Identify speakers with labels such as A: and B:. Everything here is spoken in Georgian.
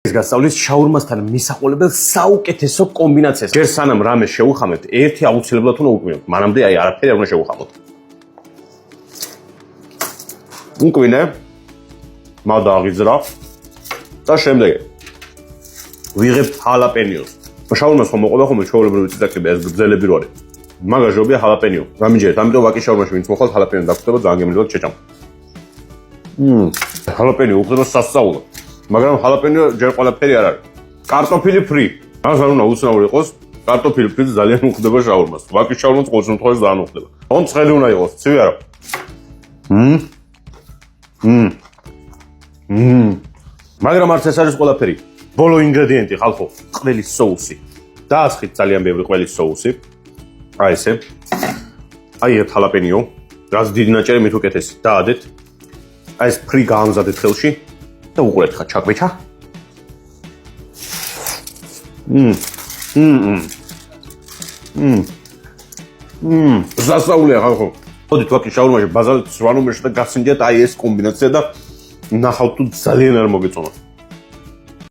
A: ეს გასწავლის შაურმასთან მისაყოლებელ საუკეთესო კომბინაციას. ჯერ სანამ რამე შევუხამებთ, ერთი აუცილებლად უნდა უკმიოთ. მანამდე არაფერი არ უნდა შევუხამოთ. უკმინე, მადა აღიძრა და შემდეგ ვიღებთ ჰალაპენიოს. შაურმას ხომ მოყვება ხოლმე ჩვეულებრივი წიწაკები, ეს გრძელები რო არის. მაგაჟობია ჰალაპენიო. გამიჯერეთ, ამიტომ ვაკის შაურმაში ვინც მოხვალთ ჰალაპენიო დაგხვდება ძალიან გემრიელად შეჭამ. ჰალაპენიო უხდება სასწაულად. მაგრამ ჰალაპენიო ჯერ ყველაფერი არ არის. კარტოფილი ფრი. მას არ უნდა უცნაური იყოს. კარტოფილი ფრი ძალიან უხდება შაურმას. ვაკის შაურმას ყოველ შემთხვევაში ძალიან უხდება. თუმცა ცხელი უნდა იყოს, ცივი არა. მაგრამ არც ეს არის ყველაფერი. ბოლო ინგრედიენტი ხალხო, ყველის соуსი. დაასხით ძალიან ბევრი ყველის соуსი. აი ესე. აი ერთ ჰალაპენიო, რაც დიდი ნაჭერი მით უკეთესი. დაადეთ. აი ეს ფრი გაამზადეთ ხელში. და უყურეთ ხა ჩაკვეჩა. სასწაულია ხალხო. მოდით ვაკის შაურმაში ბაზალეთ სვანუმერში და გასინჯეთ აი ეს კომბინაცია და ნახავთ თუ ძალიან არ მოგეწონათ.